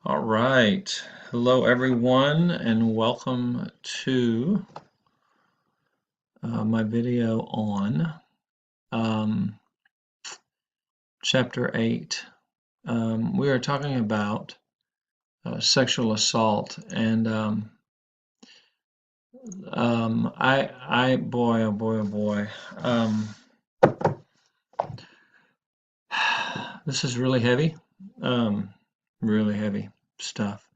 All right. Hello, everyone, and welcome to my video on um, Chapter 8. We are talking about sexual assault, and boy, oh boy, oh boy, this is um, really heavy stuff.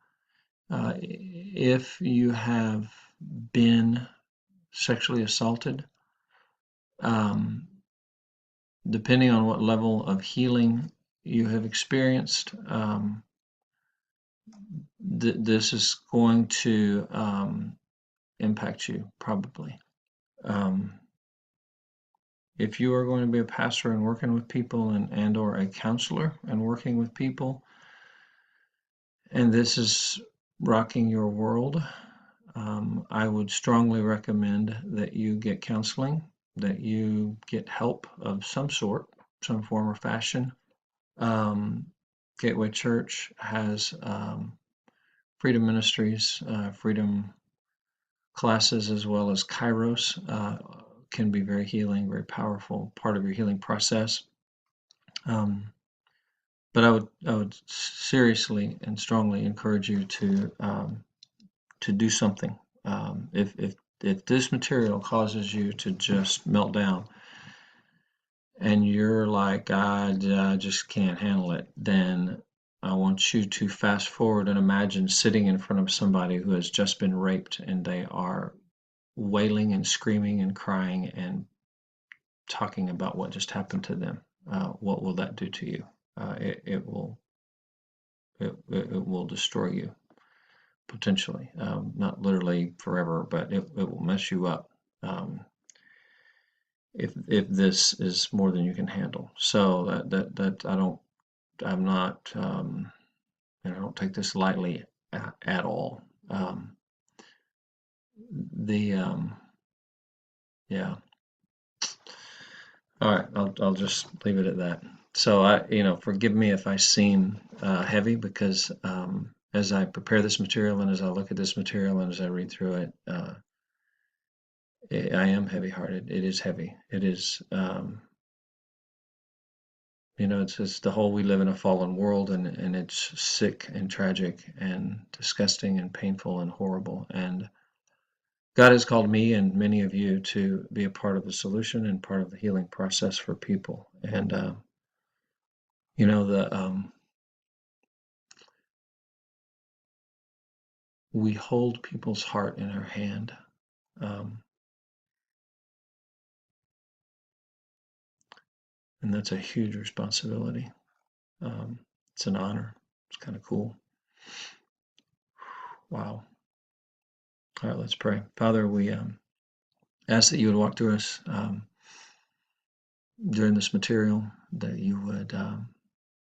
If you have been sexually assaulted, um, depending on what level of healing you have experienced, this is going to impact you probably. Um, if you are going to be a pastor and working with people and or a counselor and working with people, and this is rocking your world, I would strongly recommend that you get counseling, that you get help of some sort, some form or fashion. Um, Gateway Church has Freedom Ministries, Freedom classes, as well as Kairos, can be very healing, very powerful part of your healing process. Um, but I would seriously and strongly encourage you to do something. If this material causes you to just melt down, and you're like, I just can't handle it, then I want you to fast forward and imagine sitting in front of somebody who has just been raped and they are wailing and screaming and crying and talking about what just happened to them. What will that do to you? It will destroy you potentially, not literally forever, but it will mess you up. Um, if this is more than you can handle. So that I'm not, and I don't take this lightly at all. The Yeah. All right, I'll just leave it at that. So forgive me if I seem heavy because as I prepare this material and as I look at this material and as I read through it, I am heavy-hearted. It is heavy. It is, it's just the whole we live in a fallen world, and it's sick and tragic and disgusting and painful and horrible. And God has called me and many of you to be a part of the solution and part of the healing process for people. And the we hold people's heart in our hand. Um, and that's a huge responsibility. It's an honor. It's kind of cool. Wow. All right, let's pray. Father, we ask that you would walk through us during this material, that you would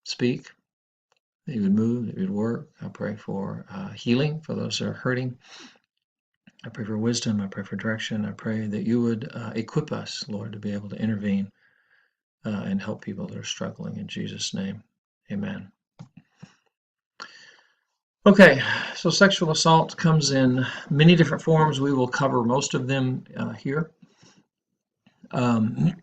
speak, that you would move, that you would work. I pray for healing for those that are hurting. I pray for wisdom. I pray for direction. I pray that you would equip us, Lord, to be able to intervene and help people that are struggling. In Jesus' name, amen. Okay, so sexual assault comes in many different forms. We will cover most of them here. Um,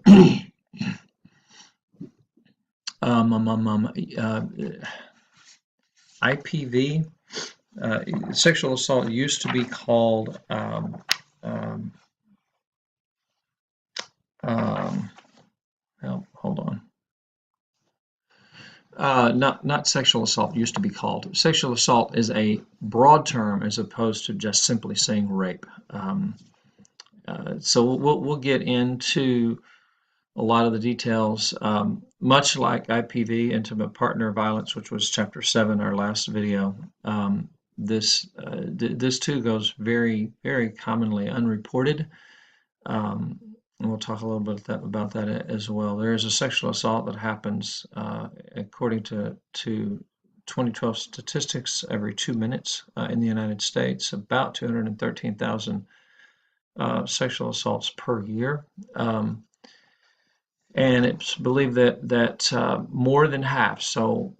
IPV, sexual assault used to be called hold on. Not sexual assault used to be called. Sexual assault is a broad term as opposed to just simply saying rape. So we'll get into a lot of the details, much like IPV, intimate partner violence, which was chapter 7, our last video. This too goes very, very commonly unreported. And we'll talk a little bit about that as well. There is a sexual assault that happens, according to 2012 statistics, every 2 minutes in the United States, about 213,000 sexual assaults per year. And it's believed that more than half, so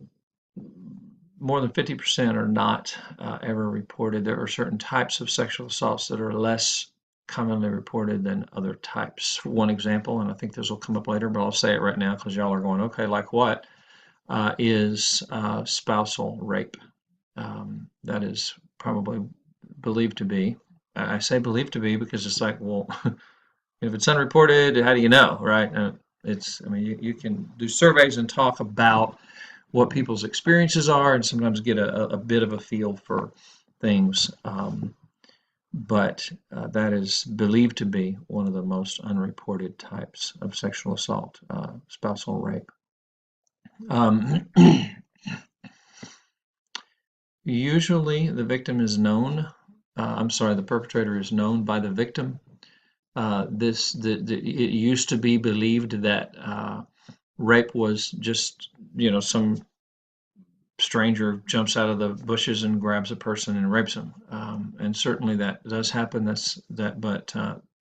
more than 50% are not ever reported. There are certain types of sexual assaults that are less commonly reported than other types. One example, and I think this will come up later, but I'll say it right now because y'all are going, okay, like what? Is spousal rape. That is probably believed to be. I say believed to be because it's like, well, if it's unreported, how do you know, right? I mean, you can do surveys and talk about what people's experiences are and sometimes get a bit of a feel for things. But that is believed to be one of the most unreported types of sexual assault, spousal rape. Usually the victim is known, I'm sorry, the perpetrator is known by the victim. It used to be believed that rape was just, some stranger jumps out of the bushes and grabs a person and rapes them. And certainly that does happen. But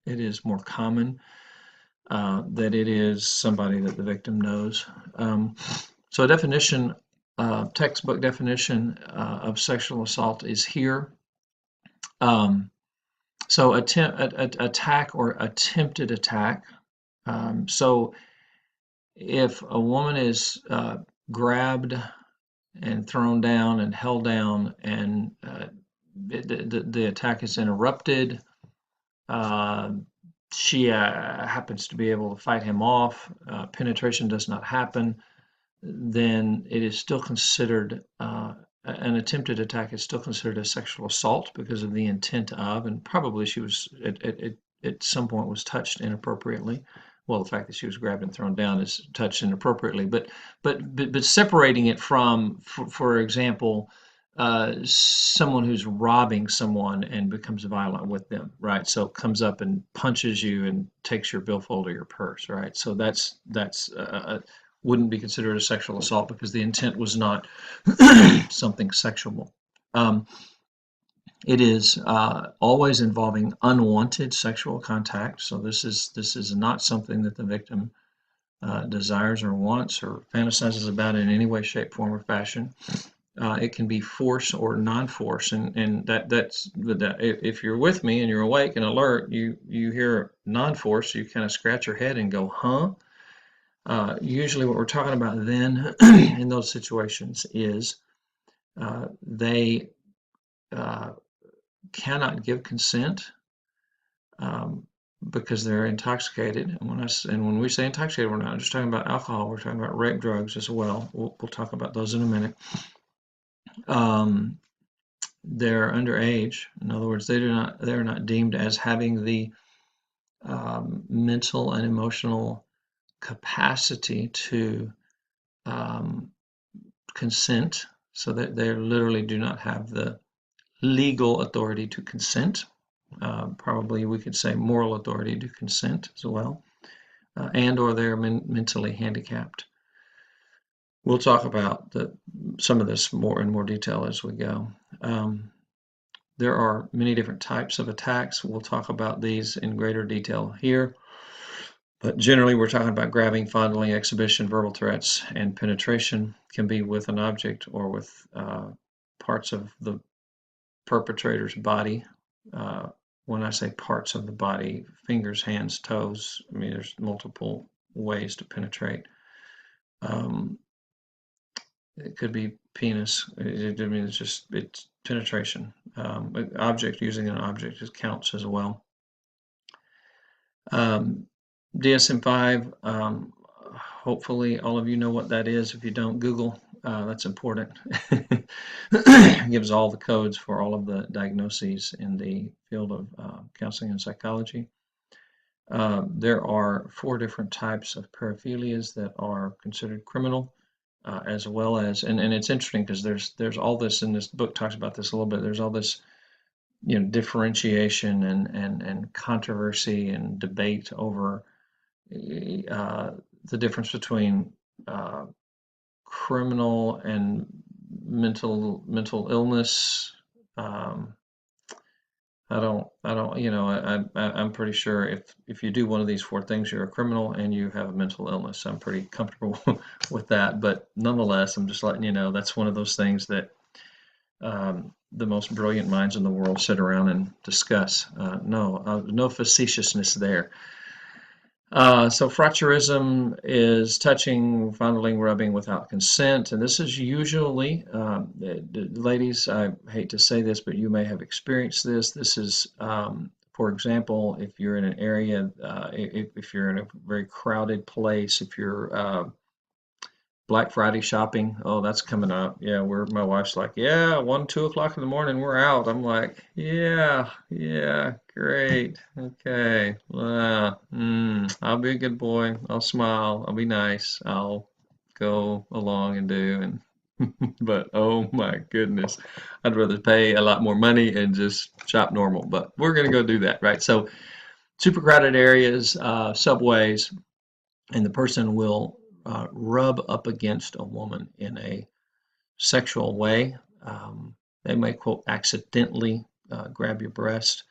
it is more common that it is somebody that the victim knows. So a definition, textbook definition of sexual assault is here. So attack or attempted attack. So if a woman is grabbed and thrown down and held down, and the attack is interrupted, she happens to be able to fight him off, penetration does not happen, then it is still considered an attempted attack is still considered a sexual assault because of the intent of, and probably she was at some point was touched inappropriately. Well, the fact that she was grabbed and thrown down is touched inappropriately, but separating it from, for example, someone who's robbing someone and becomes violent with them, right? So comes up and punches you and takes your billfold or your purse, right? So that's wouldn't be considered a sexual assault because the intent was not something sexual. It is always involving unwanted sexual contact. So this is not something that the victim desires or wants or fantasizes about in any way, shape, form, or fashion. It can be force or non-force, and that's if you're with me and you're awake and alert, you hear non-force, you kind of scratch your head and go, huh? Usually what we're talking about then in those situations is they cannot give consent because they're intoxicated. And when we say intoxicated, we're not just talking about alcohol, we're talking about rape drugs as well. We'll talk about those in a minute. They're underage. In other words, they're not deemed as having the mental and emotional capacity to consent, so that they literally do not have the legal authority to consent. Probably we could say moral authority to consent as well, and or they're mentally handicapped. We'll talk about some of this in more detail as we go. There are many different types of attacks. We'll talk about these in greater detail here. But generally, we're talking about grabbing, fondling, exhibition, verbal threats, and penetration. Can be with an object or with parts of the perpetrator's body. When I say parts of the body, fingers, hands, toes, I mean, there's multiple ways to penetrate. It could be penis. I mean, it's penetration. Object, using an object counts as well. DSM-5, hopefully all of you know what that is. If you don't, Google. That's important. It gives all the codes for all of the diagnoses in the field of counseling and psychology. There are 4 different types of paraphilias that are considered criminal, as well as, and it's interesting because there's all this, in this book talks about this a little bit, there's all this differentiation and controversy and debate over the difference between criminal and mental illness, I'm pretty sure if you do one of these four things, you're a criminal and you have a mental illness. I'm pretty comfortable with that. But nonetheless, I'm just letting you know that's one of those things that the most brilliant minds in the world sit around and discuss. No facetiousness there. So frotteurism is touching, fondling, rubbing without consent, and this is usually, ladies, I hate to say this, but you may have experienced this. This is, for example, if you're in an area, if you're in a very crowded place, if you're Black Friday shopping. Oh, that's coming up. Yeah, my wife's like, yeah, 1, 2 o'clock in the morning, we're out. I'm like, yeah, yeah, great. Okay. I'll be a good boy. I'll smile. I'll be nice. I'll go along and do and but oh my goodness, I'd rather pay a lot more money and just shop normal. But we're gonna go do that, right? So super crowded areas, subways, and the person will rub up against a woman in a sexual way. They may, quote, accidentally grab your breast.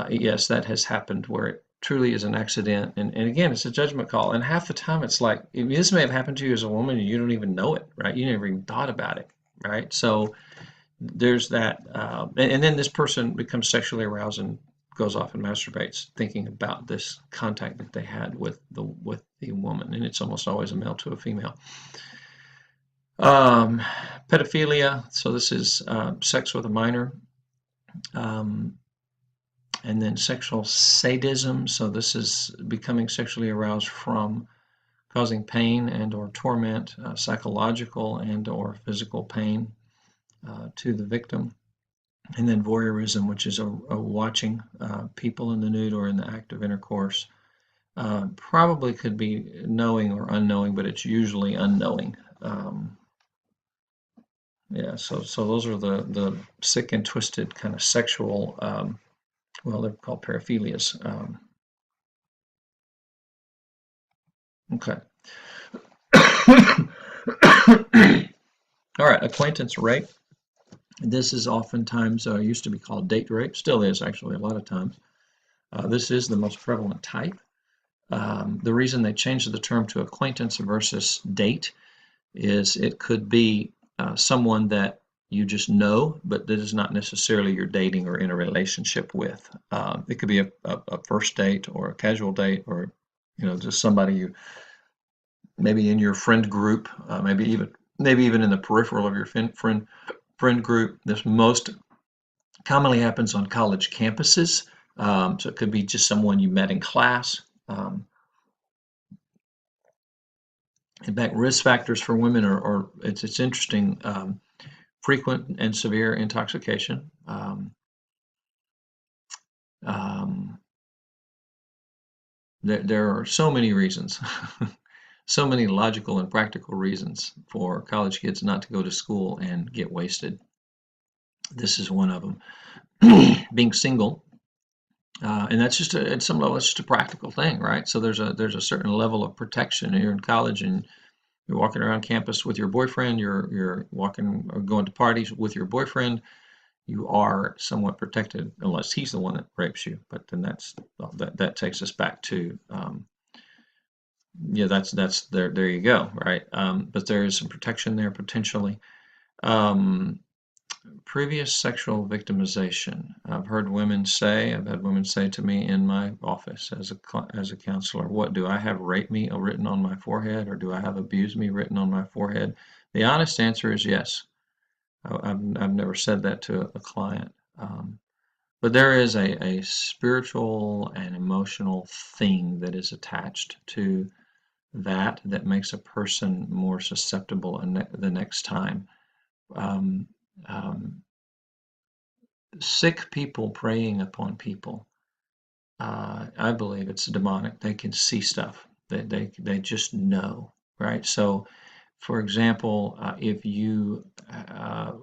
Yes, that has happened where it truly is an accident. And again, it's a judgment call. And half the time it's like, I mean, this may have happened to you as a woman and you don't even know it, right? You never even thought about it, right? So there's that. And then this person becomes sexually aroused and goes off and masturbates thinking about this contact that they had with the woman, and it's almost always a male to a female. Um, Pedophilia, so this is sex with a minor. Um, and then sexual sadism, so this is becoming sexually aroused from causing pain and or torment, psychological and or physical pain to the victim. And then voyeurism, which is a watching people in the nude or in the act of intercourse. Probably could be knowing or unknowing, but it's usually unknowing. Yeah, so those are the sick and twisted kind of sexual, well, they're called paraphilias. Okay. All right, acquaintance rape. This is oftentimes used to be called date rape, still is actually a lot of times. This is the most prevalent type. The reason they changed the term to acquaintance versus date is it could be someone that you just know, but that is not necessarily you're dating or in a relationship with. It could be a first date or a casual date, or just somebody you maybe in your friend group, maybe even in the peripheral of your friend group. This most commonly happens on college campuses. So it could be just someone you met in class. Um, In fact, risk factors for women are it's interesting. Frequent and severe intoxication. Um, there are so many reasons, so many logical and practical reasons for college kids not to go to school and get wasted. This is one of them. Being single, and that's just at some level, it's just a practical thing, right? So there's a certain level of protection. You're in college and you're walking around campus with your boyfriend. You're walking or going to parties with your boyfriend. You are somewhat protected unless he's the one that rapes you. But then that takes us back to yeah, that's there you go, right? But there is some protection there potentially. Um, Previous sexual victimization. I've had women say to me in my office as a counselor, what do I have rape me written on my forehead, or do I have abuse me written on my forehead? The honest answer is yes. I've never said that to a client. But there is a spiritual and emotional thing that is attached to that makes a person more susceptible the next time. Um, um, Sick people preying upon people, I believe it's demonic. They can see stuff. They just know, right? So, for example, if you,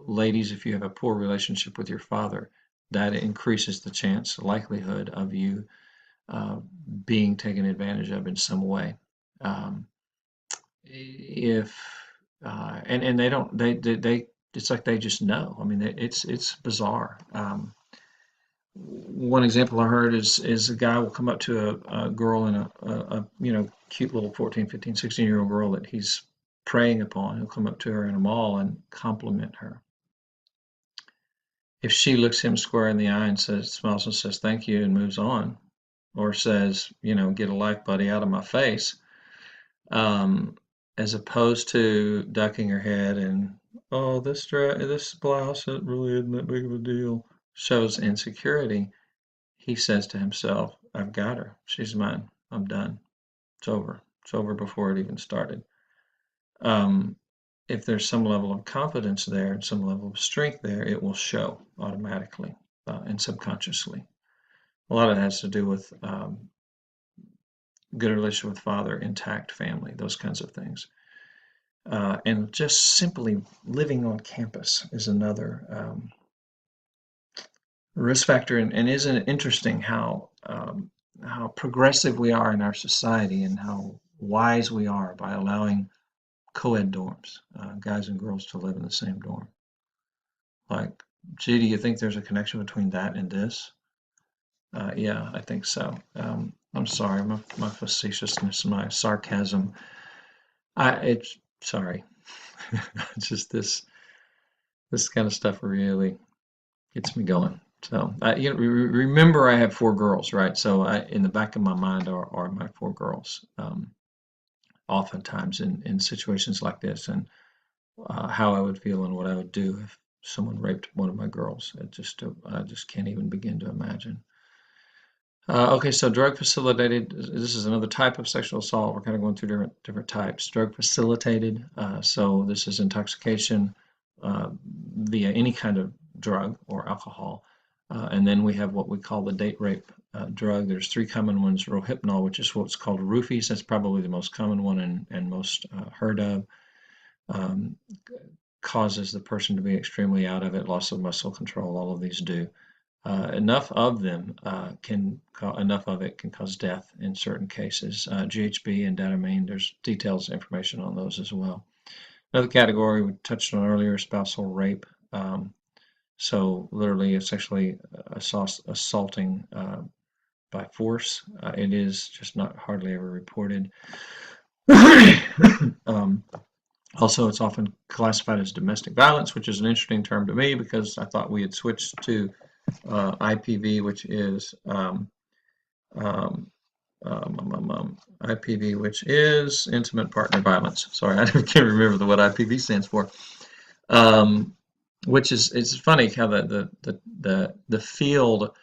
ladies, if you have a poor relationship with your father, that increases the likelihood of you uh, being taken advantage of in some way. Um, if and they don't they it's like they just know. I mean, it's bizarre. one example I heard is a guy will come up to a girl in a cute little 14, 15, 16-year-old girl that he's preying upon. He'll come up to her in a mall and compliment her. If she looks him square in the eye and smiles and says thank you and moves on, or says, get a life, buddy, out of my face, um, as opposed to ducking her head and, oh, this blouse, it really isn't that big of a deal, shows insecurity. He says to himself, I've got her. She's mine. I'm done. It's over. It's over before it even started. Um, if there's some level of confidence there and some level of strength there, it will show automatically and subconsciously. A lot of it has to do with good relationship with father, intact family, those kinds of things. And just simply living on campus is another risk factor. And isn't it interesting how progressive we are in our society and how wise we are by allowing co-ed dorms, guys and girls to live in the same dorm. Like, gee, do you think there's a connection between that and this? Yeah, I think so. I'm sorry, my facetiousness, my sarcasm. It's sorry. It's just this kind of stuff really gets me going. So, remember I have four girls, right? So, in the back of my mind are my four girls. Oftentimes in situations like this, and how I would feel and what I would do if someone raped one of my girls. I just can't even begin to imagine. Okay, so drug facilitated. This is another type of sexual assault. We're kind of going through different types. Drug facilitated. So this is intoxication via any kind of drug or alcohol. And then we have what we call the date rape drug. There's three common ones: Rohypnol, which is what's called roofies. That's probably the most common one and most heard of. Um, Causes the person to be extremely out of it, loss of muscle control. All of these do. Enough of them enough of it can cause death in certain cases. GHB and Datamine, there's details information on those as well. Another category we touched on earlier, spousal rape. So literally sexually assaulting by force. It is just not hardly ever reported. um, Also, it's often classified as domestic violence, which is an interesting term to me because I thought we had switched to IPV, which is IPV, which is intimate partner violence. Sorry, I can't remember what IPV stands for. Which is it's funny how the field,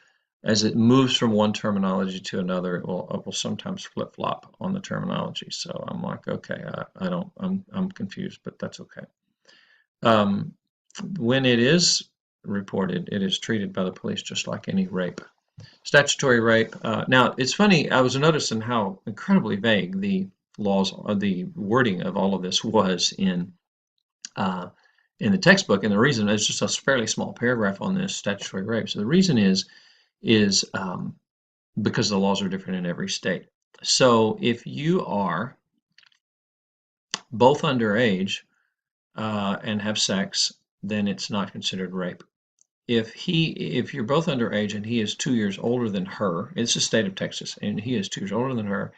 as it moves from one terminology to another, it will sometimes flip flop on the terminology. So I'm like, okay, I don't, I'm confused, but that's okay. Um, when it is reported, it is treated by the police just like any rape. Statutory rape. Now, it's funny, I was noticing how incredibly vague the laws or the wording of all of this was uh, in the textbook, and the reason is just a fairly small paragraph on this statutory rape. So the reason is because the laws are different in every state. So if you are both underage and have sex, then it's not considered rape. If you're both underage and he is 2 years older than her, it's the state of Texas, and he is 2 years older than her,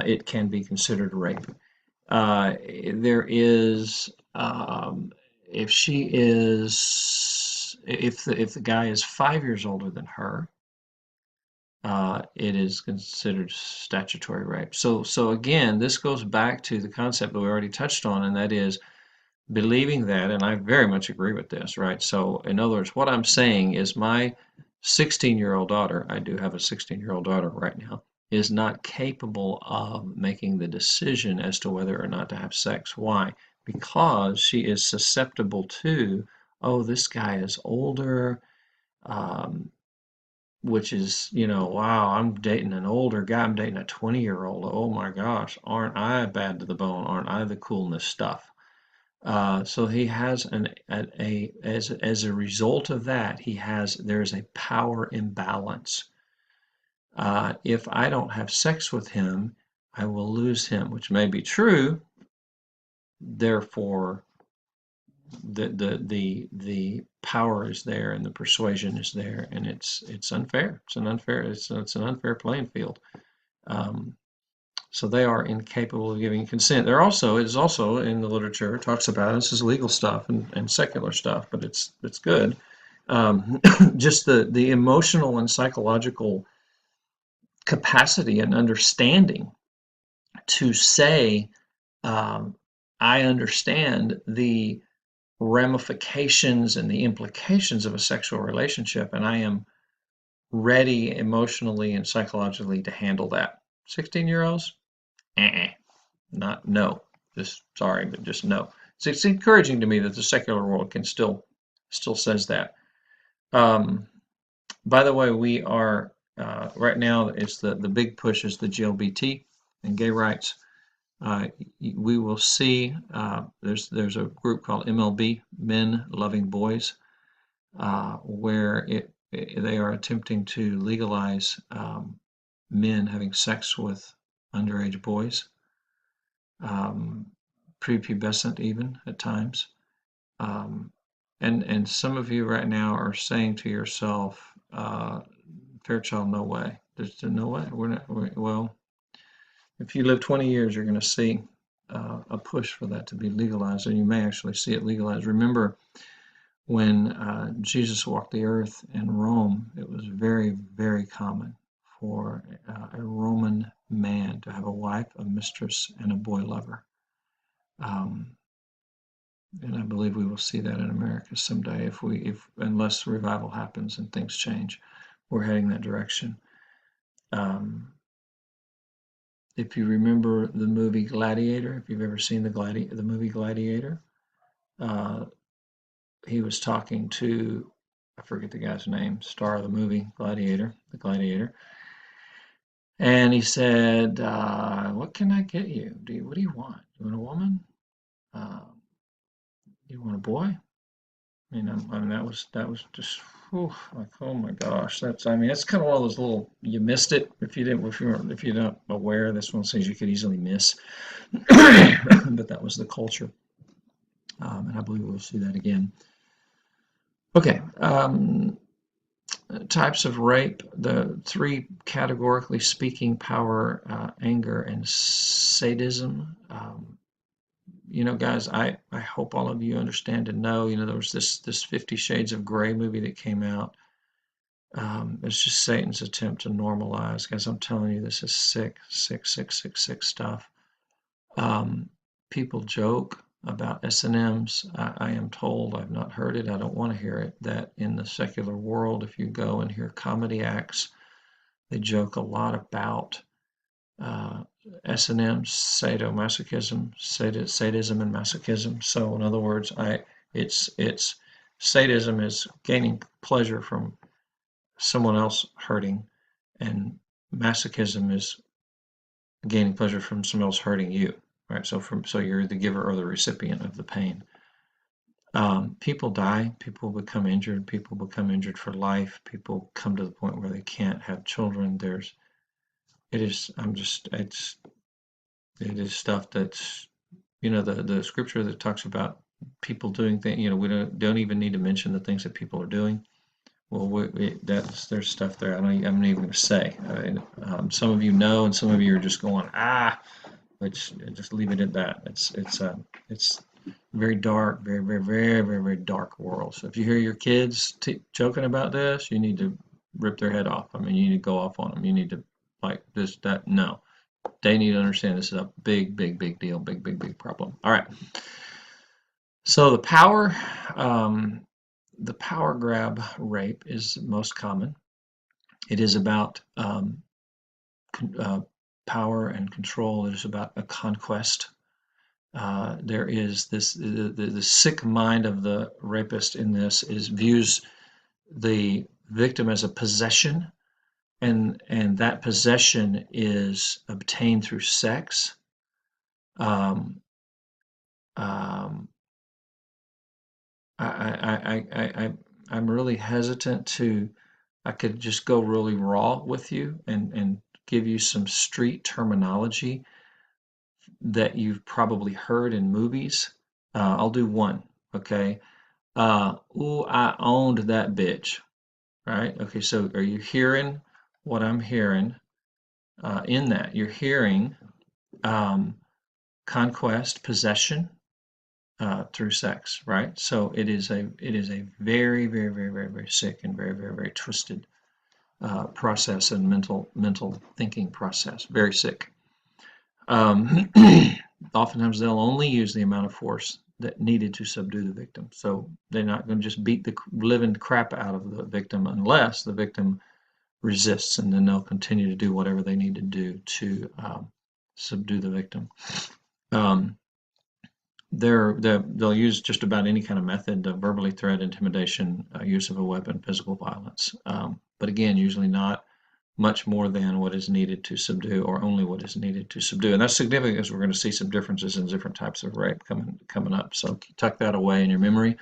it can be considered rape. There is if she is if the guy is 5 years older than her, it is considered statutory rape. So again, this goes back to the concept that we already touched on, and that is believing that, and I very much agree with this, right? So in other words, what I'm saying is my 16-year-old daughter, I do have a 16-year-old daughter right now, is not capable of making the decision as to whether or not to have sex. Why? Because she is susceptible to, oh, this guy is older, um, which is, wow, I'm dating an older guy, I'm dating a 20-year-old. Oh my gosh, aren't I bad to the bone? Aren't I the coolness stuff? So he has as a result of that, there's a power imbalance. If I don't have sex with him, I will lose him, which may be true. Therefore, the power is there and the persuasion is there, and it's unfair. It's an unfair playing field. Um, so they are incapable of giving consent. It is also in the literature, it talks about, this is legal stuff and secular stuff, but it's good. Just the emotional and psychological capacity and understanding to say, I understand the ramifications and the implications of a sexual relationship, and I am ready emotionally and psychologically to handle that. 16-year-olds, not no. Just sorry, but just no. So it's encouraging to me that the secular world can still says that. Um, by the way, we are right now. It's the big push is the GLBT and gay rights. We will see. There's a group called MLB, Men Loving Boys, where they are attempting to legalize men having sex with underage boys, prepubescent even at times. Um, and some of you right now are saying to yourself, Fairchild, no way. There's no way. Well, if you live 20 years, you're going to see a push for that to be legalized, and you may actually see it legalized. Remember, when Jesus walked the earth in Rome, it was very, very common for a Roman man to have a wife, a mistress, and a boy lover. And I believe we will see that in America someday unless revival happens and things change. We're heading that direction. If you remember the movie Gladiator, if you've ever seen the movie Gladiator, he was talking to, I forget the guy's name, star of the movie Gladiator, the Gladiator, and he said, "What can I get you? What do you want? You want a woman? You want a boy?" I mean, that was just, whew, like, oh my gosh, it's kind of one of those little, you missed it if you're not aware. That's one of those things you could easily miss, but that was the culture, and I believe we'll see that again. Okay, types of rape, the three categorically speaking: power, anger, and sadism. Guys, I hope all of you understand and know, there was this 50 Shades of Grey movie that came out. It's just Satan's attempt to normalize. Guys, I'm telling you, this is sick, sick, sick, sick, sick stuff. People joke about S&Ms. I am told, I've not heard it, I don't want to hear it, that in the secular world, if you go and hear comedy acts, they joke a lot about S&M, sadomasochism, sadism and masochism. So in other words, it's sadism is gaining pleasure from someone else hurting, and masochism is gaining pleasure from someone else hurting you, right? So you're the giver or the recipient of the pain. People die, people become injured for life, people come to the point where they can't have children. It is stuff that's, the scripture that talks about people doing things, we don't even need to mention the things that people are doing. Well, there's stuff there I'm not even going to say. Some of you know, and some of you are just going, which just leave it at that. It's very dark, very, very, very, very, very dark world. So if you hear your kids joking about this, you need to rip their head off. I mean, you need to go off on them. You need to, like, no. They need to understand this is a big, big, big deal, big, big, big problem. All right. So the power grab rape is most common. It is about power and control. It is about a conquest. There is the sick mind of the rapist in this views the victim as a possession, and that possession is obtained through sex. Um, um, I'm really hesitant to. I could just go really raw with you and give you some street terminology that you've probably heard in movies. I'll do one. Okay. Ooh, I owned that bitch. Right? Okay, so are you hearing what I'm hearing in that? You're hearing um, conquest, possession through sex, right? So it is a very, very, very, very, very sick and very, very, very twisted process and mental thinking process. Very sick. Um, Oftentimes they'll only use the amount of force that needed to subdue the victim. So they're not going to just beat the living crap out of the victim unless the victim resists, and then they'll continue to do whatever they need to do to subdue the victim. Um, they'll use just about any kind of method of verbally threat, intimidation, use of a weapon, physical violence. But again, usually not much more than what is needed to subdue, or only what is needed to subdue. And that's significant because we're going to see some differences in different types of rape coming up. So tuck that away in your memory.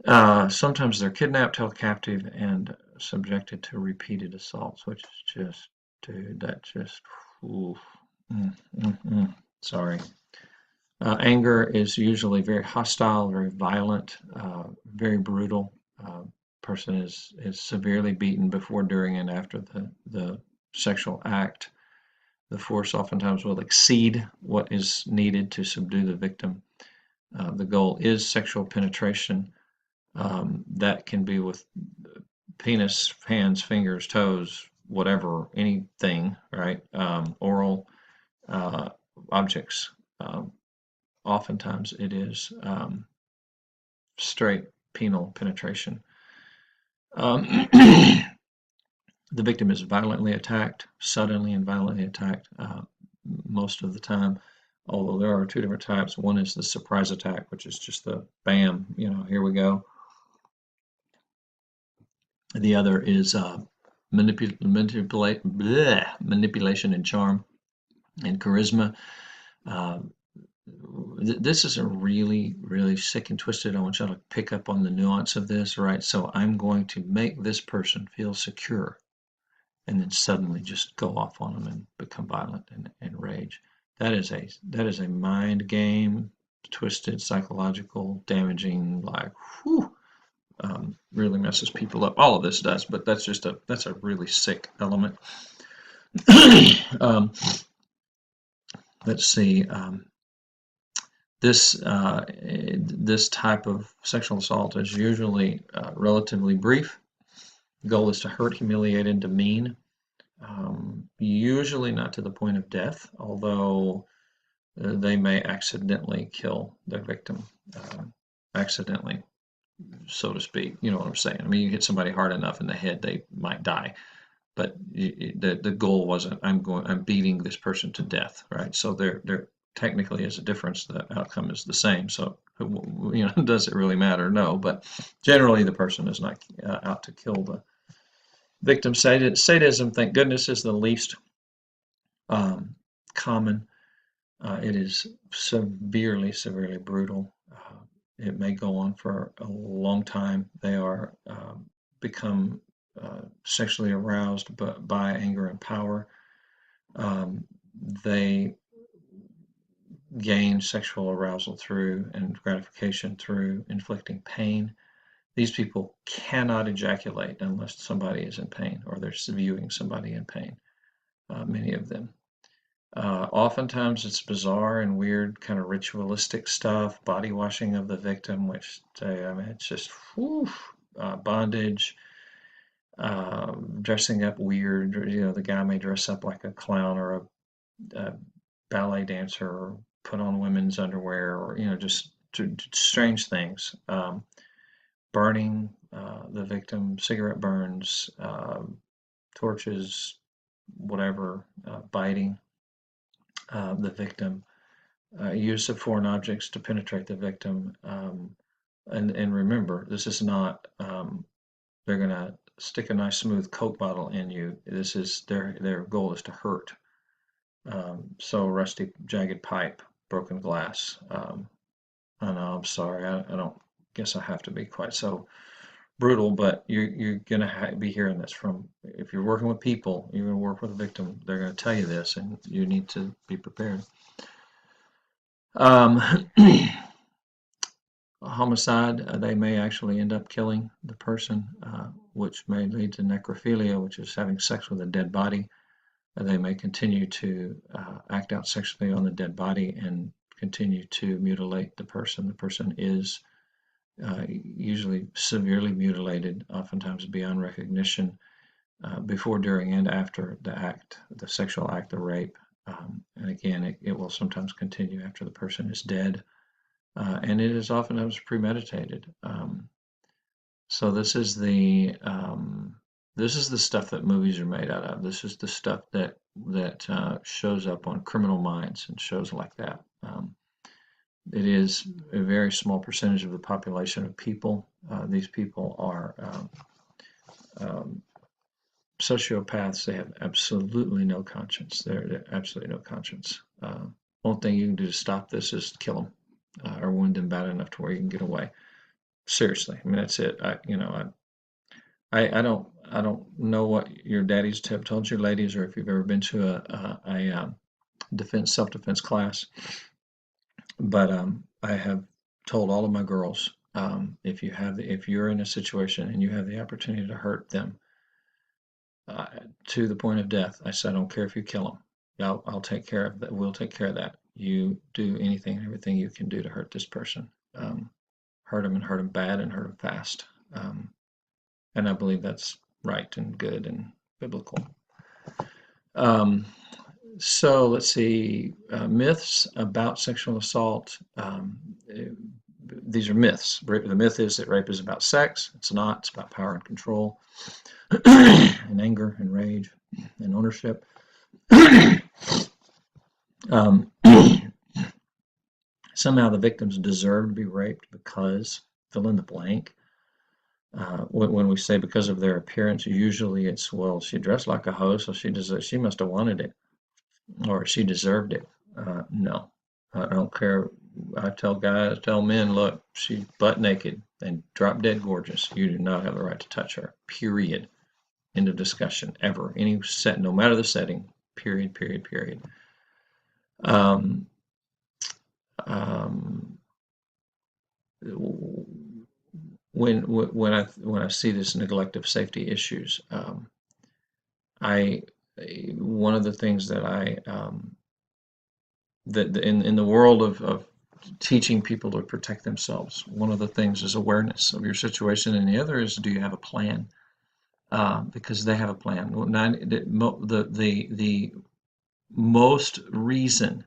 Sometimes they're kidnapped, held captive, and subjected to repeated assaults, which is just, dude, that just, oof. Sorry. Anger is usually very hostile, very violent, very brutal. Person is severely beaten before, during, and after the sexual act. The force oftentimes will exceed what is needed to subdue the victim. The goal is sexual penetration. That can be with penis, hands, fingers, toes, whatever, anything, right? Oral objects. Oftentimes it is straight penile penetration. The victim is violently attacked, suddenly and violently attacked most of the time. Although there are two different types. One is the surprise attack, which is just the bam, here we go. The other is manipulation and charm and charisma. This is a really, really sick and twisted. I want you to pick up on the nuance of this, right? So I'm going to make this person feel secure, and then suddenly just go off on them and become violent and rage. That is a mind game, twisted, psychological, damaging, like, whew, really messes people up. All of this does, but that's a really sick element. Let's see. This type of sexual assault is usually relatively brief. The goal is to hurt, humiliate, and demean. Usually not to the point of death, although they may accidentally kill their victim, accidentally, so to speak. You know what I'm saying? I mean, you hit somebody hard enough in the head, they might die. But the goal wasn't, I'm beating this person to death, right? So there technically is a difference. The outcome is the same. So does it really matter? No. But generally, the person is not out to kill the victim. Sadism, thank goodness, is the least common. It is severely, severely brutal. It may go on for a long time. They are become sexually aroused by anger and power. They gain sexual arousal through and gratification through inflicting pain. These people cannot ejaculate unless somebody is in pain or they're viewing somebody in pain, many of them. Oftentimes it's bizarre and weird, kind of ritualistic stuff, body washing of the victim, which I mean, it's just whew, bondage, dressing up weird. The guy may dress up like a clown or a ballet dancer, or put on women's underwear, or just strange things. Burning the victim, cigarette burns, torches, whatever, biting the victim, use of foreign objects to penetrate the victim. And remember, this is not, they're going to stick a nice smooth Coke bottle in you. This is their goal is to hurt. So rusty, jagged pipe, broken glass. I know, I'm sorry. I don't guess I have to be quite so brutal, but you're going to be hearing this from, if you're working with people, you're going to work with a victim, they're going to tell you this, and you need to be prepared. homicide, they may actually end up killing the person, which may lead to necrophilia, which is having sex with a dead body. They may continue to act out sexually on the dead body and continue to mutilate the person. The person is usually severely mutilated, oftentimes beyond recognition, before, during, and after the sexual act, the rape. And again, it will sometimes continue after the person is dead. And it is oftentimes premeditated. So this is the stuff that movies are made out of. This is the stuff that shows up on Criminal Minds and shows like that. It is a very small percentage of the population of people. These people are sociopaths. They have absolutely no conscience. They're absolutely no conscience. One thing you can do to stop this is kill them or wound them bad enough to where you can get away. Seriously, I mean that's it. I don't know what your daddies have told you, ladies, or if you've ever been to a self-defense class. But I have told all of my girls, if you're in a situation and you have the opportunity to hurt them to the point of death, I said, I don't care if you kill them. I'll take care of that. We'll take care of that. You do anything and everything you can do to hurt this person. Hurt them and hurt them bad and hurt them fast. And I believe that's right and good and biblical. So let's see, myths about sexual assault. These are myths. The myth is that rape is about sex. It's not. It's about power and control and anger and rage and ownership. Somehow the victims deserve to be raped because, fill in the blank. When we say because of their appearance, usually it's, well, she dressed like a hoe, so she must have wanted it, or she deserved it. No, I don't care. I tell men, look, she's butt naked and drop dead gorgeous. You do not have the right to touch her. Period. End of discussion. Ever. Any set, no matter the setting. Period. Period. Period. When I see this neglect of safety issues, one of the things that that in the world of teaching people to protect themselves, one of the things is awareness of your situation, and the other is, do you have a plan? Because they have a plan. The most reason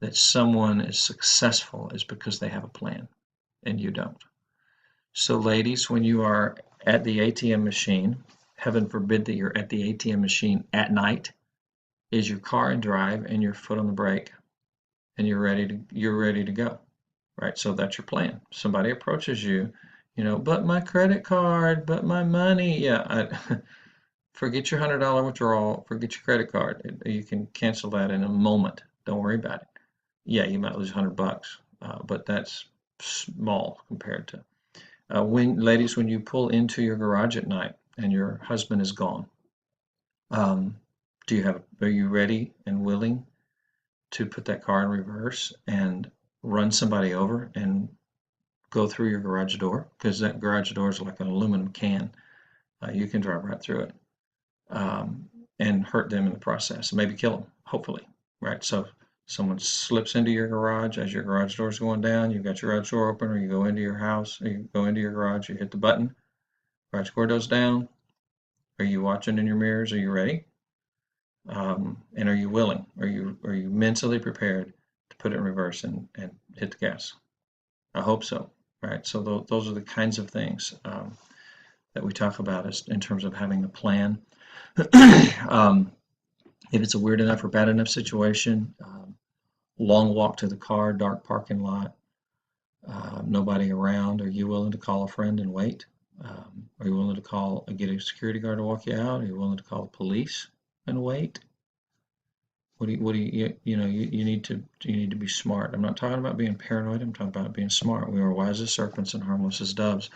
that someone is successful is because they have a plan, and you don't. So ladies, when you are at the ATM machine, heaven forbid that you're at the ATM machine at night, is your car in drive and your foot on the brake, and you're ready to go, right? So that's your plan. Somebody approaches you, but my credit card, but my money. Yeah, forget your $100 withdrawal, forget your credit card. You can cancel that in a moment. Don't worry about it. Yeah, you might lose $100, but that's small compared to ladies, when you pull into your garage at night and your husband is gone, are you ready and willing to put that car in reverse and run somebody over and go through your garage door? Because that garage door is like an aluminum can. You can drive right through it and hurt them in the process, maybe kill them, hopefully, right? So someone slips into your garage as your garage door is going down, you've got your garage door open, or you go into your house, or you go into your garage, you hit the button, garage door goes down. Are you watching in your mirrors? Are you ready? And are you willing? Are you mentally prepared to put it in reverse and hit the gas? I hope so, right? So those are the kinds of things that we talk about in terms of having a plan. If it's a weird enough or bad enough situation, long walk to the car, dark parking lot, nobody around. Are you willing to call a friend and wait? Are you willing to get a security guard to walk you out? Are you willing to call the police and wait? You need to be smart. I'm not talking about being paranoid. I'm talking about being smart. We are wise as serpents and harmless as doves.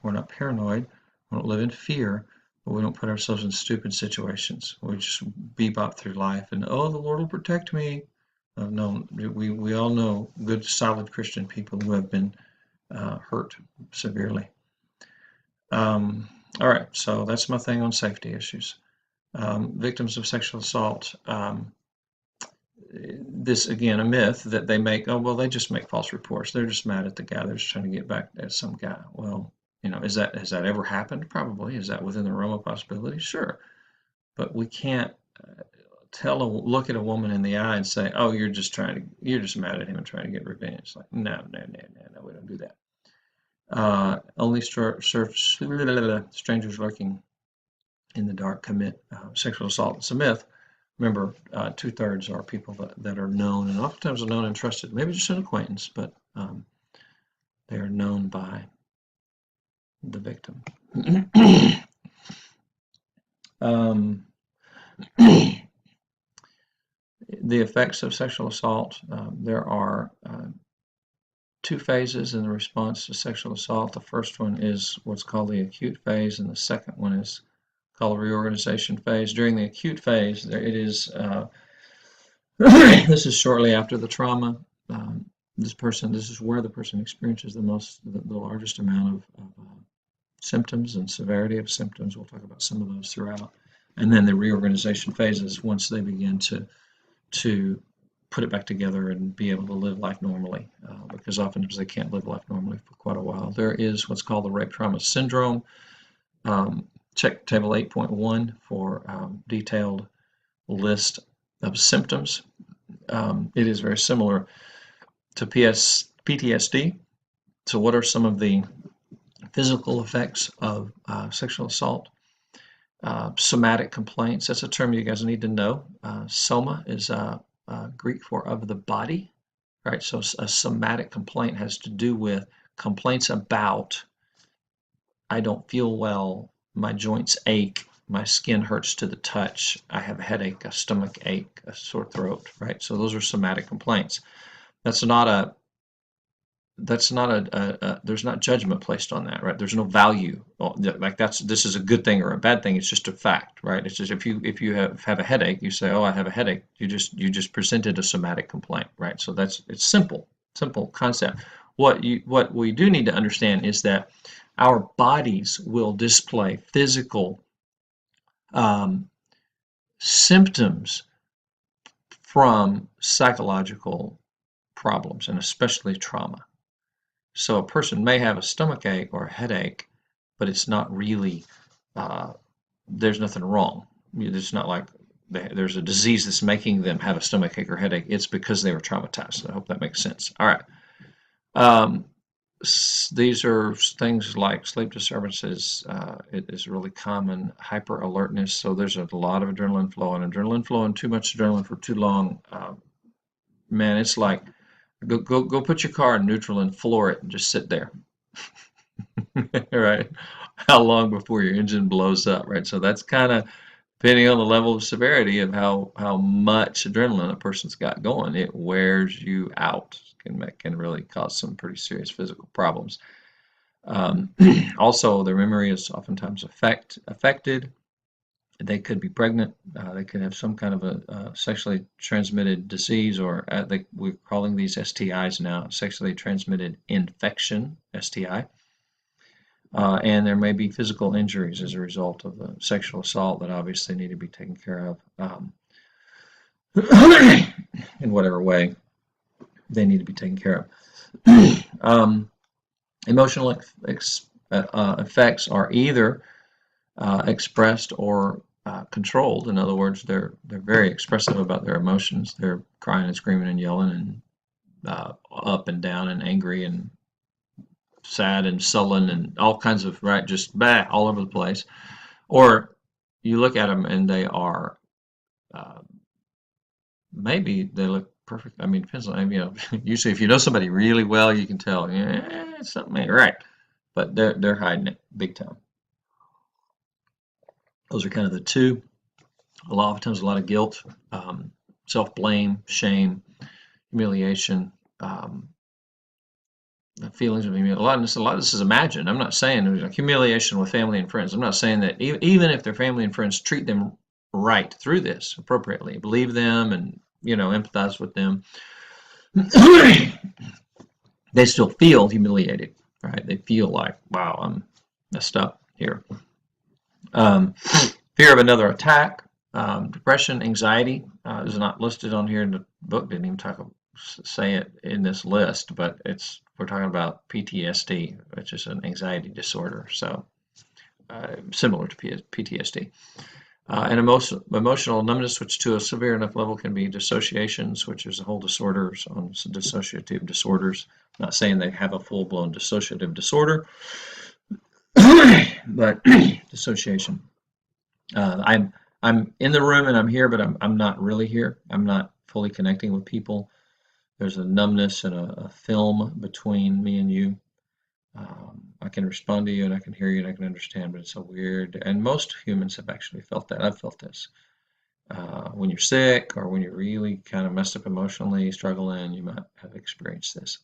We're not paranoid. We don't live in fear, but we don't put ourselves in stupid situations. We just bebop through life and, oh, the Lord will protect me. No, we all know good, solid Christian people who have been hurt severely. All right, so that's my thing on safety issues. Victims of sexual assault. This again a myth that they make. Oh well, they just make false reports. They're just mad at the guy. They're just trying to get back at some guy. Well, has that ever happened? Probably. Is that within the realm of possibility? Sure, but we can't look at a woman in the eye and say, "Oh, you're just mad at him and trying to get revenge." Like, no, we don't do that. Only strangers lurking in the dark commit sexual assault. It's a myth. Remember, 2/3 are people that are known, and oftentimes are known and trusted. Maybe just an acquaintance, but they are known by the victim. The effects of sexual assault. There are 2 phases in the response to sexual assault. The first one is what's called the acute phase, and the second one is called the reorganization phase. During the acute phase, this is shortly after the trauma. This is where the person experiences the largest amount of symptoms and severity of symptoms. We'll talk about some of those throughout. And then the reorganization phase is once they begin to put it back together and be able to live life normally, because oftentimes they can't live life normally for quite a while. There is what's called the rape trauma syndrome. Check table 8.1 for detailed list of symptoms. It is very similar to PTSD. So what are some of the physical effects of sexual assault? Somatic complaints. That's a term you guys need to know. Soma is Greek for of the body, right? So a somatic complaint has to do with complaints about, I don't feel well, my joints ache, my skin hurts to the touch, I have a headache, a stomach ache, a sore throat, right? So those are somatic complaints. There's not judgment placed on that, right? There's no value like this is a good thing or a bad thing. It's just a fact, right? It's just if you have a headache, you say, oh, I have a headache. You just presented a somatic complaint, right? So it's simple concept. What we do need to understand is that our bodies will display physical symptoms from psychological problems, and especially trauma. So a person may have a stomach ache or a headache, but it's not really, there's nothing wrong. It's not like there's a disease that's making them have a stomach ache or headache. It's because they were traumatized. I hope that makes sense. All right. These are things like sleep disturbances. It is really common. Hyper alertness. So there's a lot of adrenaline flow, and too much adrenaline for too long. Man, it's like go put your car in neutral and floor it and just sit there. Right? How long before your engine blows up, right? So that's kind of depending on the level of severity of how much adrenaline a person's got going. It wears you out. Can really cause some pretty serious physical problems. Also, their memory is oftentimes affected. They could be pregnant. They could have some kind of a sexually transmitted disease, or we're calling these STIs now, sexually transmitted infection, STI. And there may be physical injuries as a result of the sexual assault that obviously need to be taken care of in whatever way they need to be taken care of. Emotional effects are either expressed or controlled. In other words, they're very expressive about their emotions. They're crying and screaming and yelling and up and down and angry and sad and sullen and all kinds of, right, just all over the place. Or you look at them and they are maybe they look perfect. I mean, depends on, usually if you know somebody really well, you can tell, something ain't right. But they're hiding it big time. Those are kind of the two. A lot of times, a lot of guilt, self-blame, shame, humiliation, feelings of humiliation. A lot of this is imagined. I'm not saying humiliation with family and friends. I'm not saying that even if their family and friends treat them right through this appropriately, believe them and empathize with them, they still feel humiliated. right? They feel like, wow, I'm messed up here. Um, Fear of another attack, depression, anxiety is not listed on here in the book. Didn't even say it in this list, but we're talking about PTSD, which is an anxiety disorder. So similar to PTSD. And emotional numbness, which to a severe enough level can be dissociations, which is a whole disorders on dissociative disorders. I'm not saying they have a full-blown dissociative disorder, but dissociation. I'm in the room and I'm here, but I'm not really here. I'm not fully connecting with people. There's a numbness and a film between me and you. I can respond to you and I can hear you and I can understand, but it's a weird, and most humans have actually felt that. I've felt this. When you're sick or when you're really kind of messed up emotionally, struggling, you might have experienced this.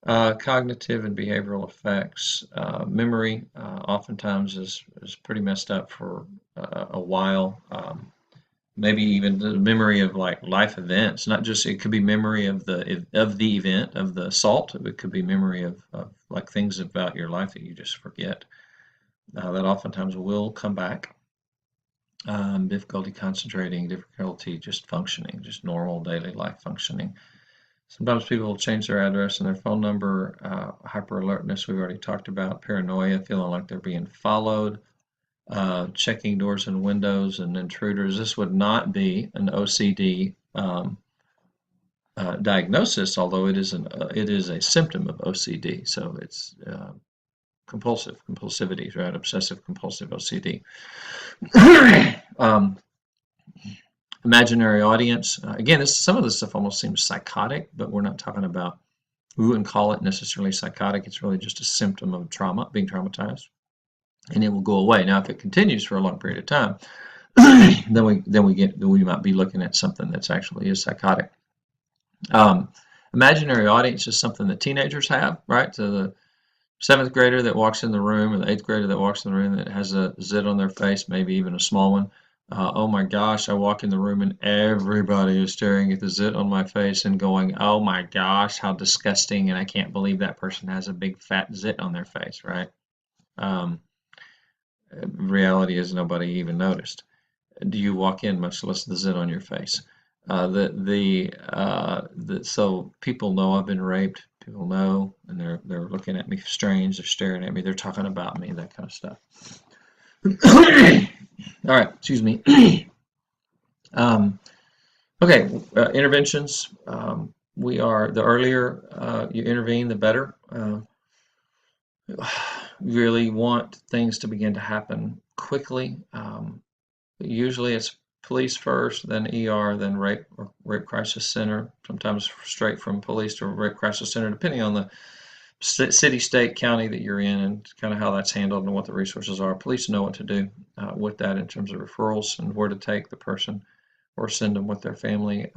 Cognitive and behavioral effects. Memory oftentimes is pretty messed up for a while. Maybe even the memory of like life events, not just, it could be memory of the event of the assault. It could be memory of like things about your life that you just forget. That oftentimes will come back. Difficulty concentrating, difficulty just functioning, just normal daily life functioning. Sometimes people will change their address and their phone number. Hyper alertness, we've already talked about. Paranoia, feeling like they're being followed. Checking doors and windows and intruders. This would not be an OCD diagnosis, although it is a symptom of OCD. So it's compulsivity, right? Obsessive compulsive OCD. Imaginary audience. Again, some of this stuff almost seems psychotic, but we're not talking about, we wouldn't call it necessarily psychotic. It's really just a symptom of trauma, being traumatized, and it will go away. Now, if it continues for a long period of time, then we might be looking at something that's actually is psychotic. Imaginary audience is something that teenagers have, right? So the seventh grader that walks in the room, or the eighth grader that walks in the room that has a zit on their face, maybe even a small one. Oh my gosh, I walk in the room and everybody is staring at the zit on my face and going, oh my gosh, how disgusting, and I can't believe that person has a big fat zit on their face, right? Reality is nobody even noticed. Do you walk in, much less the zit on your face? So people know I've been raped. People know, and they're looking at me strange. They're staring at me. They're talking about me. That kind of stuff. All right, excuse me. Okay, interventions. The earlier you intervene, the better. Really want things to begin to happen quickly. Usually it's police first, then ER, then rape crisis center. Sometimes straight from police to rape crisis center, depending on the city, state, county that you're in, and kind of how that's handled and what the resources are. Police know what to do with that in terms of referrals and where to take the person or send them with their family.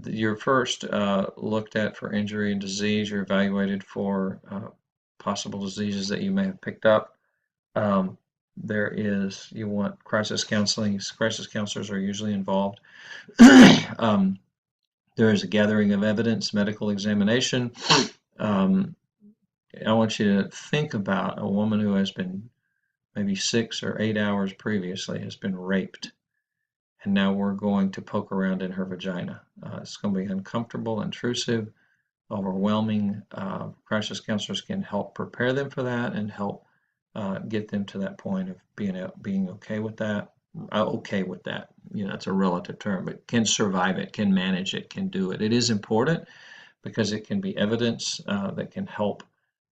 You're first looked at for injury and disease. You're evaluated for possible diseases that you may have picked up. You want crisis counseling. Crisis counselors are usually involved. There is a gathering of evidence, medical examination. I want you to think about a woman who has been maybe 6 or 8 hours previously has been raped, and now we're going to poke around in her vagina. It's going to be uncomfortable, intrusive, overwhelming. Crisis counselors can help prepare them for that and help get them to that point of being okay with that. Okay with that, it's a relative term, but can survive it, can manage it, can do it. It is important because it can be evidence that can help,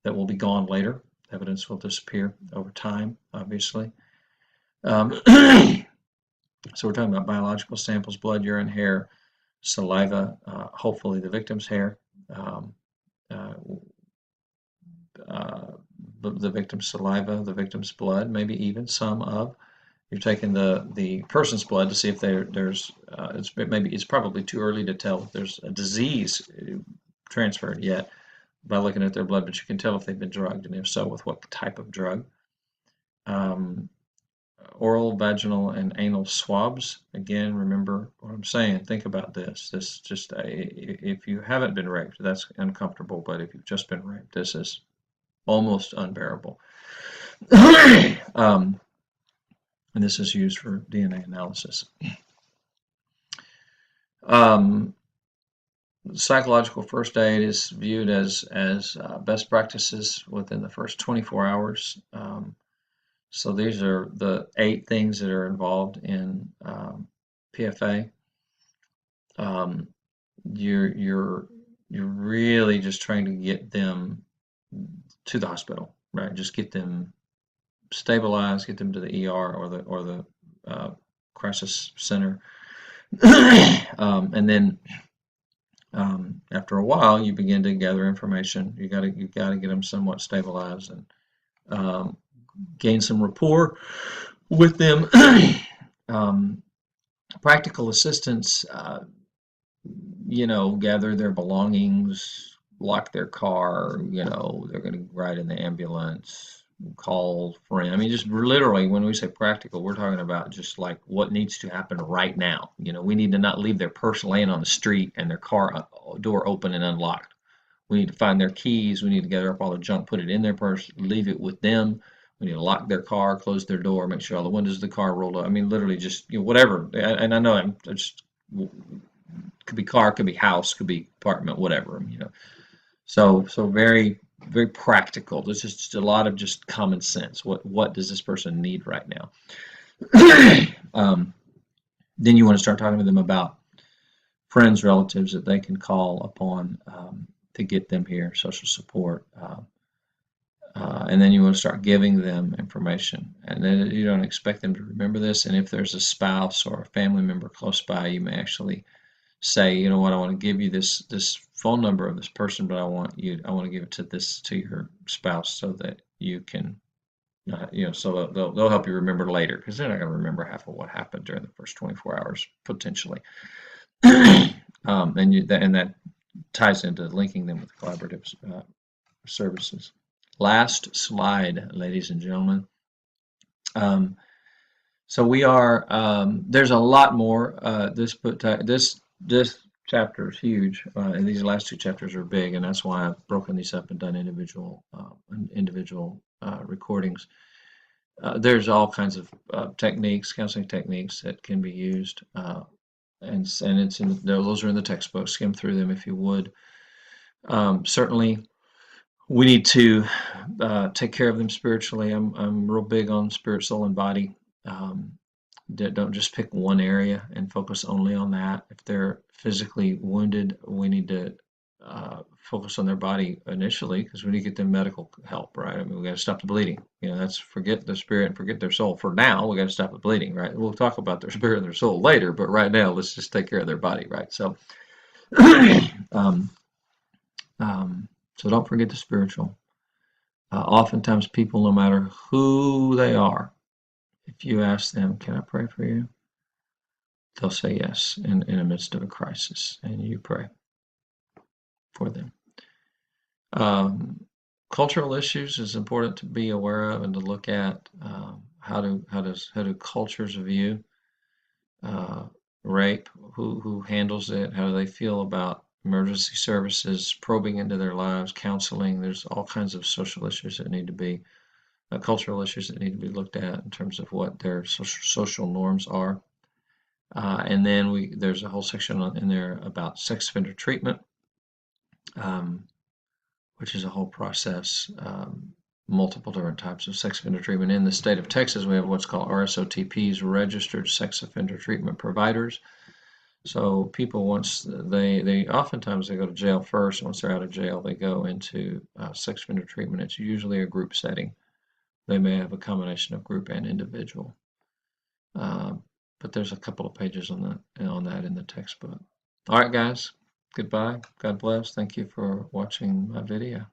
that will be gone later. Evidence will disappear over time, obviously. So we're talking about biological samples: blood, urine, hair, saliva, hopefully the victim's hair. The victim's saliva, the victim's blood, maybe even some of. You're taking the person's blood to see if it's probably too early to tell if there's a disease transferred yet by looking at their blood, but you can tell if they've been drugged, and if so, with what type of drug. oral, vaginal, and anal swabs. Again, remember what I'm saying. Think about this. This just if you haven't been raped, that's uncomfortable. But if you've just been raped, this is almost unbearable. And this is used for DNA analysis. Psychological first aid is viewed as best practices within the first 24 hours. So these are the 8 things that are involved in PFA. You're really just trying to get them to the hospital, right? Just get them stabilized, get them to the ER or the crisis center, and then after a while, you begin to gather information. You got to get them somewhat stabilized and gain some rapport with them. Practical assistance, gather their belongings, lock their car. They're going to ride in the ambulance, call friend. I mean, just literally, when we say practical, we're talking about just like what needs to happen right now. We need to not leave their purse laying on the street and their car door open and unlocked. We need to find their keys. We need to gather up all the junk, put it in their purse, leave it with them. We need to lock their car, close their door, make sure all the windows of the car rolled up. I mean, literally just whatever. And I know I'm just could be car, could be house, could be apartment, whatever. So very very practical. This is just a lot of just common sense. What does this person need right now? Then you want to start talking to them about friends, relatives that they can call upon to get them here, social support. And then you want to start giving them information. And then you don't expect them to remember this. And if there's a spouse or a family member close by, you may actually say, you know what, I want to give you this phone number of this person, but I want to give it to your spouse so that you can, so they'll help you remember later, because they're not going to remember half of what happened during the first 24 hours potentially. And that ties into linking them with collaborative services. Last slide, ladies and gentlemen. So we are. There's a lot more. This chapter is huge, and these last 2 chapters are big, and that's why I've broken these up and done individual recordings. There's all kinds of counseling techniques that can be used, and those are in the textbook. Skim through them if you would. Certainly, we need to take care of them spiritually. I'm real big on spirit, soul, and body. Don't just pick one area and focus only on that. If they're physically wounded, we need to focus on their body initially, because we need to get them medical help, right? I mean, we got to stop the bleeding. That's forget the spirit and forget their soul. For now, we got to stop the bleeding, right? We'll talk about their spirit and their soul later, but right now, let's just take care of their body, right? So, so don't forget the spiritual. Oftentimes, people, no matter who they are, if you ask them, can I pray for you? They'll say yes in the midst of a crisis, and you pray for them. Cultural issues is important to be aware of and to look at. How do cultures view rape? Who handles it? How do they feel about emergency services, probing into their lives, counseling? There's all kinds of social issues that need to be cultural issues that need to be looked at in terms of what their social norms are. And then there's a whole section in there about sex offender treatment, which is a whole process, multiple different types of sex offender treatment. In the state of Texas, we have what's called RSOTPs, Registered Sex Offender Treatment Providers. So people, oftentimes they go to jail first. Once they're out of jail, they go into sex offender treatment. It's usually a group setting. They may have a combination of group and individual. But there's a couple of pages on that in the textbook. All right, guys. Goodbye. God bless. Thank you for watching my video.